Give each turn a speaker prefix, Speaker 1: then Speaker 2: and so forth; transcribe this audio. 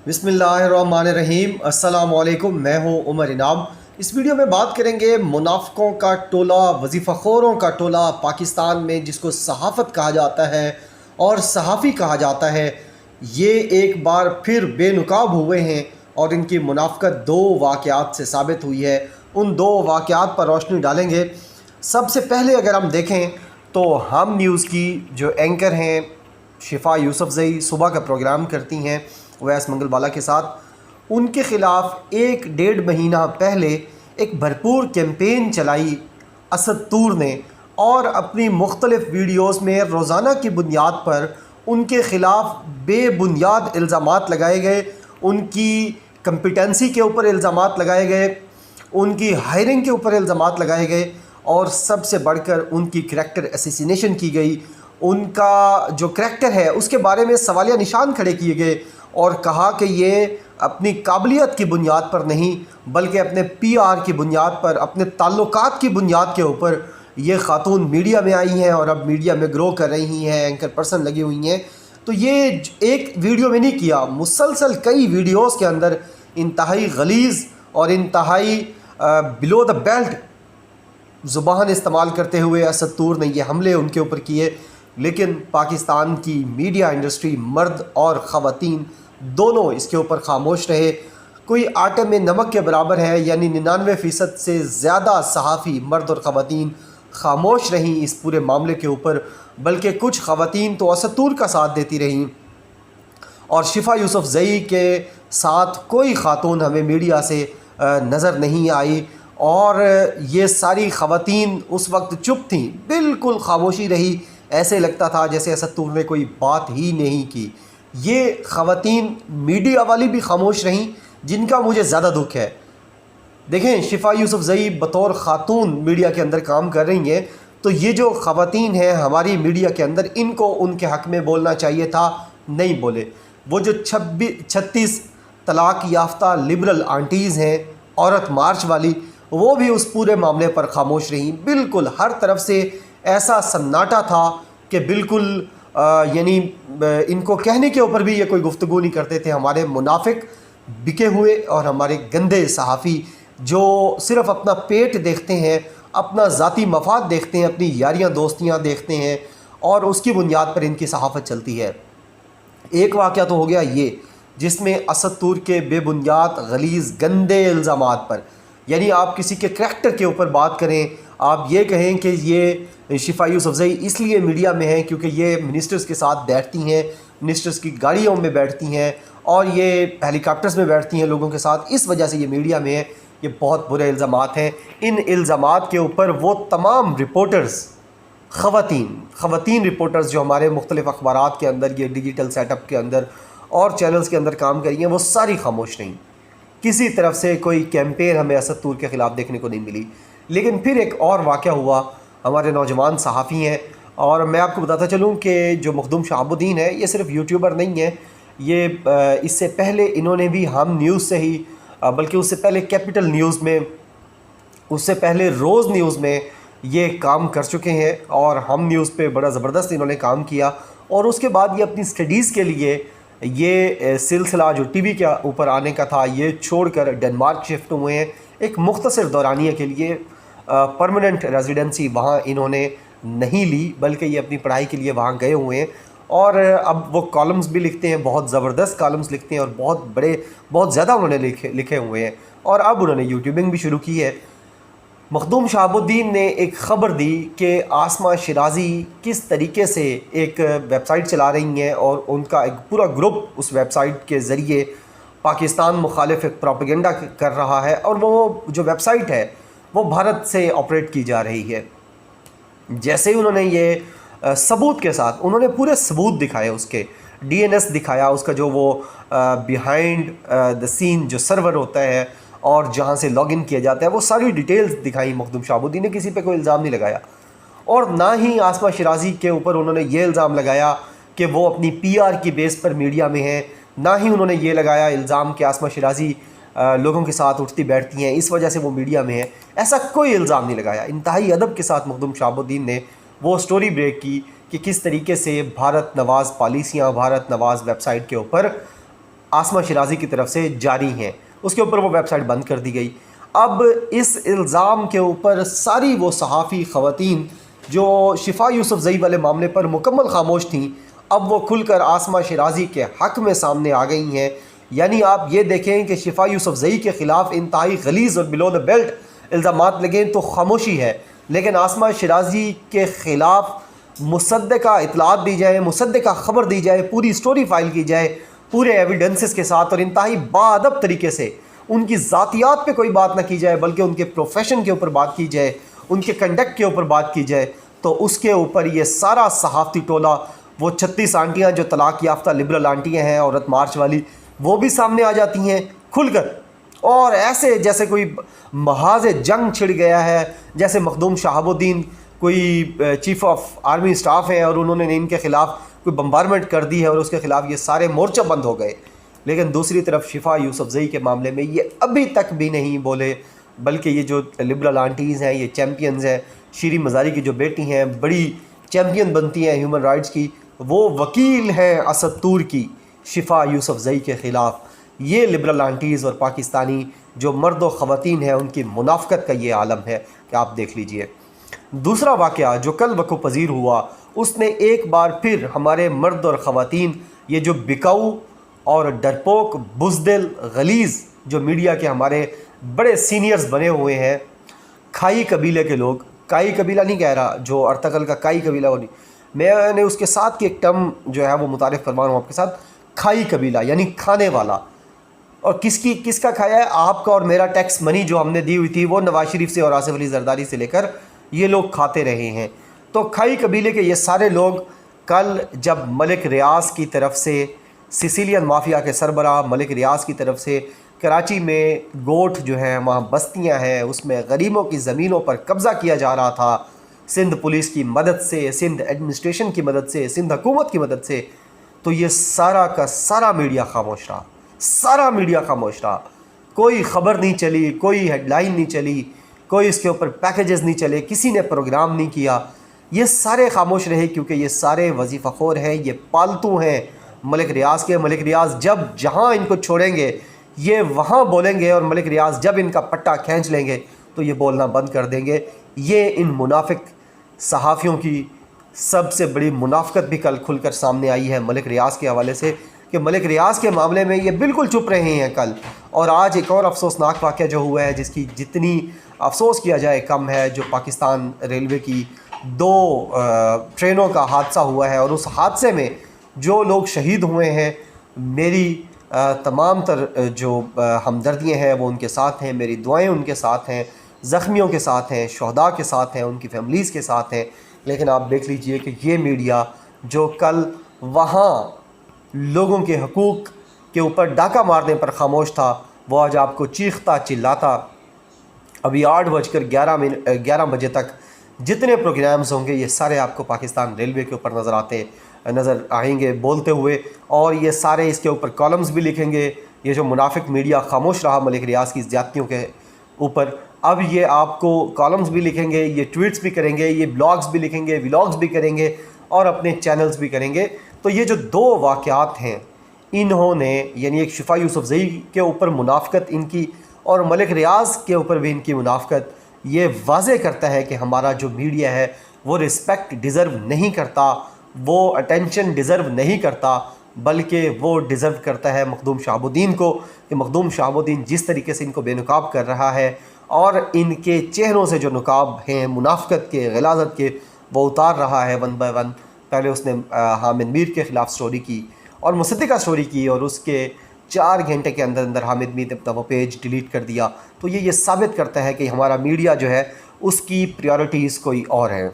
Speaker 1: बिस्मिल्लाहिर्रहमानिर्रहीम। अस्सलाम वालेकुम। मैं हूं उमर इनाम। इस वीडियो में बात करेंगे मुनाफिकों का टोला, वजीफ़ाखोरों का टोला पाकिस्तान में, जिसको सहाफ़त कहा जाता है और सहाफ़ी कहा जाता है। ये एक बार फिर बेनकाब हुए हैं और इनकी मुनाफ़िकत दो वाक़यात से साबित हुई है। उन दो वाक़यात पर रोशनी डालेंगे। सबसे पहले अगर हम देखें तो हम न्यूज़ की जो एंकर हैं शिफा यूसुफजई, सुबह का प्रोग्राम करती हैं वैस मंगलवाला के साथ, उनके ख़िलाफ़ एक डेढ़ महीना पहले एक भरपूर कैंपेन चलाई असद तूर ने, और अपनी मुख्तलिफ़ वीडियोज़ में रोज़ाना की बुनियाद पर उनके ख़िलाफ़ बेबुनियाद इल्ज़ामात लगाए गए। उनकी कम्पिटेंसी के ऊपर इल्ज़ामात लगाए गए, उनकी हायरिंग के ऊपर इल्ज़ामात लगाए गए, और सबसे बढ़कर उनकी करैक्टर असैसिनेशन की गई। उनका जो करैक्टर है उसके बारे में सवालिया निशान खड़े किए गए और कहा कि ये अपनी काबिलियत की बुनियाद पर नहीं बल्कि अपने पीआर की बुनियाद पर, अपने ताल्लुकात की बुनियाद के ऊपर ये खातून मीडिया में आई हैं और अब मीडिया में ग्रो कर रही हैं, एंकर पर्सन लगी हुई हैं। तो ये एक वीडियो में नहीं किया, मुसलसल कई वीडियोज़ के अंदर इंतहाई गलीज़ और इंतहाई बिलो द बेल्ट ज़ुबान इस्तेमाल करते हुए असद तूर ने ये हमले उनके ऊपर किए। लेकिन पाकिस्तान की मीडिया इंडस्ट्री, मर्द और ख़वातीन दोनों इसके ऊपर खामोश रहे। कोई आटे में नमक के बराबर है, यानी 99% से ज़्यादा सहाफ़ी मर्द और ख़वातीन खामोश रहीं इस पूरे मामले के ऊपर, बल्कि कुछ ख़वातीन तो असद तूर का साथ देती रहीं, और शिफा यूसुफजई के साथ कोई ख़ातून हमें मीडिया से नज़र नहीं आई। और ये सारी ख़वातीन उस वक्त चुप थीं, बिल्कुल खामोशी रही, ऐसे लगता था जैसे असद तूर ने कोई बात ही नहीं की। ये ख़वातीन मीडिया वाली भी खामोश रहीं, जिनका मुझे ज़्यादा दुख है। देखें, शिफा यूसुफजई बतौर ख़ातून मीडिया के अंदर काम कर रही हैं, तो ये जो ख़वातीन हैं हमारी मीडिया के अंदर, इनको उनके हक़ में बोलना चाहिए था, नहीं बोले। वो जो 36 तलाक़ याफ्ता लिबरल आंटीज़ हैं, औरत मार्च वाली, वो भी उस पूरे मामले पर खामोश रहीं। बिल्कुल हर तरफ से ऐसा सन्नाटा था कि बिल्कुल यानी इनको कहने के ऊपर भी ये कोई गुफ्तगू नहीं करते थे। हमारे मुनाफिक बिके हुए और हमारे गंदे सहाफ़ी जो सिर्फ़ अपना पेट देखते हैं, अपना ज़ाती मफाद देखते हैं, अपनी यारियाँ दोस्तियाँ देखते हैं, और उसकी बुनियाद पर इनकी सहाफ़त चलती है। एक वाक़या तो हो गया ये, जिसमें असद तूर के बेबुनियाद गलीज़ गंदे इल्ज़ामात पर, यानी आप किसी के करैक्टर के ऊपर बात करें, आप ये कहें कि ये शिफा यूसुफजई इसलिए मीडिया में हैं क्योंकि ये मिनिस्टर्स के साथ बैठती हैं, मिनिस्टर्स की गाड़ियों में बैठती हैं और ये हेलीकॉप्टर्स में बैठती हैं लोगों के साथ, इस वजह से ये मीडिया में है। ये बहुत बुरे इल्ज़ामात हैं। इन इल्ज़ामात के ऊपर वो तमाम रिपोर्टर्स, ख़वातीन रिपोर्टर्स जो हमारे मुख्तलिफ़ अखबारात के अंदर, ये डिजिटल सेटअप के अंदर और चैनल्स के अंदर काम करी हैं, वो सारी खामोश रहीं। किसी तरफ से कोई कैंपेन हमें असद तूर के ख़िलाफ़ देखने को नहीं मिली। लेकिन फिर एक और वाक़या हुआ, हमारे नौजवान सहाफ़ी हैं, और मैं आपको बताता चलूँ कि जो मखदूम शहाबुद्दीन है, ये सिर्फ यूट्यूबर नहीं है। ये इससे पहले इन्होंने भी हम न्यूज़ से ही, बल्कि उससे पहले कैपिटल न्यूज़ में, उससे पहले रोज़ न्यूज़ में ये काम कर चुके हैं, और हम न्यूज़ पे बड़ा ज़बरदस्त इन्होंने काम किया। और उसके बाद ये अपनी स्टडीज़ के लिए ये सिलसिला जो टीवी के ऊपर आने का था, ये छोड़कर डेनमार्क शिफ्ट हुए हैं एक मुख्तसर दौरानिया के लिए। परमानेंट रेजिडेंसी वहाँ इन्होंने नहीं ली, बल्कि ये अपनी पढ़ाई के लिए वहाँ गए हुए हैं, और अब वो कॉलम्स भी लिखते हैं, बहुत ज़बरदस्त कॉलम्स लिखते हैं, और बहुत ज़्यादा उन्होंने लिखे हुए हैं, और अब उन्होंने यूट्यूबिंग भी शुरू की है। मखदूम शहाबुद्दीन ने एक ख़बर दी कि आसमा शिराज़ी किस तरीके से एक वेबसाइट चला रही हैं, और उनका एक पूरा ग्रुप उस वेबसाइट के ज़रिए पाकिस्तान मुखालिफ एक प्रोपेगेंडा कर रहा है, और वो जो वेबसाइट है वो भारत से ऑपरेट की जा रही है। जैसे ही उन्होंने ये सबूत के साथ, उन्होंने पूरे सबूत दिखाए, उसके DNS दिखाया, उसका जो वो बिहाइंड द सीन जो सर्वर होता है और जहाँ से लॉगिन किया जाता है, वो सारी डिटेल्स दिखाई मखदूम शहाबुद्दीन ने। किसी पे कोई इल्ज़ाम नहीं लगाया, और ना ही आसमा शिराज़ी के ऊपर उन्होंने ये इल्ज़ाम लगाया कि वो अपनी PR की बेस पर मीडिया में हैं, ना ही उन्होंने ये लगाया इल्ज़ाम कि आसमा शिराज़ी लोगों के साथ उठती बैठती हैं, इस वजह से वो मीडिया में है। ऐसा कोई इल्ज़ाम नहीं लगाया। इंतहाई अदब के साथ मखदूम शहाबुद्दीन ने वो स्टोरी ब्रेक की कि किस तरीके से भारत नवाज़ पॉलिसियाँ, भारत नवाज़ वेबसाइट के ऊपर आसमा शिराजी की तरफ से जारी हैं। उसके ऊपर वो वेबसाइट बंद कर दी गई। अब इस इल्ज़ाम के ऊपर सारी वो सहाफ़ी ख़वातीन जो शिफा यूसुफ़ज़ई वाले मामले पर मुकम्मल खामोश थीं, अब वो खुलकर आसमा शिराजी के हक़ में सामने आ गई हैं। यानी आप ये देखें कि शिफा यूसुफ़ज़ई के ख़िलाफ़ इंतहाई गलीज़ और बिलो द बेल्ट इल्ज़ामात लगें तो खामोशी है, लेकिन आसमा शिराजी के ख़िलाफ़ मुसद्दका इतलात दी जाए, मुसद्दका ख़बर दी जाए, पूरी स्टोरी फाइल की जाए पूरे एविडेंसेस के साथ और इंतहाई बाअदब तरीके से। उनकी ज़ातियात पे कोई बात ना की जाए बल्कि उनके प्रोफेशन के ऊपर बात की जाए, उनके कंडक्ट के ऊपर बात की जाए, तो उसके ऊपर ये सारा सहाफ़ती टोला, वो 36 आंटियाँ जो तलाक़ याफ्ता लिबरल आंटियाँ हैं औरत मार्च वाली, वो भी सामने आ जाती हैं खुलकर, और ऐसे जैसे कोई महाज़ जंग छिड़ गया है, जैसे मखदूम शहाबुद्दीन कोई चीफ़ ऑफ आर्मी स्टाफ हैं और उन्होंने इनके ख़िलाफ़ कोई बम्बारमेंट कर दी है और उसके ख़िलाफ़ ये सारे मोर्चा बंद हो गए। लेकिन दूसरी तरफ शिफा यूसुफ़ज़ई के मामले में ये अभी तक भी नहीं बोले, बल्कि ये जो लिबरल आंटीज़ हैं, ये चैम्पियंस हैं, शीरी मज़ारी की जो बेटी हैं, बड़ी चैम्पियन बनती हैं ह्यूमन राइट्स की, वो वकील हैं असद तूर की शिफा यूसुफ़ज़ई के ख़िलाफ़। ये लिबरल आंटीज़ और पाकिस्तानी जो मर्द व ख़वातीन हैं, उनकी मुनाफ़क़त का ये आलम है कि आप देख लीजिए। दूसरा वाक़या जो कल वक़्फ़ पज़ीर हुआ, उसने एक बार फिर हमारे मर्द और ख़वातीन, ये जो बिकाऊ और डरपोक बुज़दिल गलीज़ जो मीडिया के हमारे बड़े सीनियर्स बने हुए हैं, खाई कबीले के लोग, काई कबीला नहीं कह रहा, जो अर्तगल का काई कबीला वो नहीं, मैंने उसके साथ की एक टर्म जो है वो मुतारिफ़ करवा रहा हूँ आपके साथ, खाई कबीला यानी खाने वाला। और किसका खाया है? आपका और मेरा टैक्स मनी जो हमने दी हुई थी वो नवाज शरीफ से और आसिफ अली जरदारी से लेकर ये लोग खाते रहे हैं। तो खाई कबीले के ये सारे लोग कल जब मलिक रियाज की तरफ से, सिसिलियन माफिया के सरबराह मलिक रियाज की तरफ से कराची में गोठ जो है वहाँ बस्तियाँ हैं, उसमें गरीबों की ज़मीनों पर कब्ज़ा किया जा रहा था, सिंध पुलिस की मदद से, सिंध एडमिनिस्ट्रेशन की मदद से, सिंध हुकूमत की मदद से, तो ये सारा का सारा मीडिया खामोश रहा, सारा मीडिया खामोश रहा। कोई ख़बर नहीं चली, कोई हेडलाइन नहीं चली, कोई इसके ऊपर पैकेजेस नहीं चले, किसी ने प्रोग्राम नहीं किया। ये सारे खामोश रहे क्योंकि ये सारे वजीफ़ाखोर हैं, ये पालतू हैं मलिक रियाज के। मलिक रियाज जब जहाँ इनको छोड़ेंगे ये वहाँ बोलेंगे, और मलिक रियाज जब इनका पट्टा खींच लेंगे तो ये बोलना बंद कर देंगे। ये इन मुनाफिक सहाफ़ियों की सबसे बड़ी मुनाफ़क़त भी कल खुलकर सामने आई है मलिक रियाज के हवाले से, कि मलिक रियाज के मामले में ये बिल्कुल चुप रहे हैं कल। और आज एक और अफसोसनाक वाक़या जो हुआ है, जिसकी जितनी अफसोस किया जाए कम है, जो पाकिस्तान रेलवे की 2 ट्रेनों का हादसा हुआ है, और उस हादसे में जो लोग शहीद हुए हैं, मेरी तमाम तर जो हमदर्दियाँ हैं वो उनके साथ हैं, मेरी दुआएं उनके साथ हैं, ज़ख्मियों के साथ हैं, शहदा के साथ हैं, उनकी फैमिलीज़ के साथ हैं। लेकिन आप देख लीजिए कि ये मीडिया जो कल वहाँ लोगों के हकूक़ के ऊपर डाका मारने पर खामोश था, वो आज आपको चीखता चिल्लाता अभी 8:11 बजे तक जितने प्रोग्राम्स होंगे ये सारे आपको पाकिस्तान रेलवे के ऊपर नज़र आएंगे बोलते हुए, और ये सारे इसके ऊपर कॉलम्स भी लिखेंगे। ये जो मुनाफिक मीडिया खामोश रहा मलिक रियाज की ज़्यादतियों के ऊपर, अब ये आपको कॉलम्स भी लिखेंगे, ये ट्वीट्स भी करेंगे, ये ब्लॉग्स भी लिखेंगे, व्लॉग्स भी करेंगे और अपने चैनल्स भी करेंगे। तो ये जो 2 वाक़यात हैं, इन्होंने यानी एक शिफा यूसुफ़ज़ई के ऊपर मुनाफ़क़त इनकी और मलिक रियाज के ऊपर भी इनकी मुनाफ़क़त, ये वाज़े करता है कि हमारा जो मीडिया है वो रिस्पेक्ट डिज़र्व नहीं करता, वो अटेंशन डिज़र्व नहीं करता, बल्कि वो डिज़र्व करता है मखदूम शहाबुद्दीन को, कि मखदूम शहाबुद्दीन जिस तरीके से इनको बेनकाब कर रहा है और इनके चेहरों से जो नकाब हैं मुनाफ़क़त के, ग़लाज़त के, वो उतार रहा है वन बाय वन। पहले उसने हामिद मीर के ख़िलाफ़ स्टोरी की और मुसद्दिका स्टोरी की, और उसके 4 घंटे के अंदर अंदर हामिद मीर ने अपना वो पेज डिलीट कर दिया। तो ये साबित करता है कि हमारा मीडिया जो है उसकी प्रायोरिटीज़ कोई और हैं।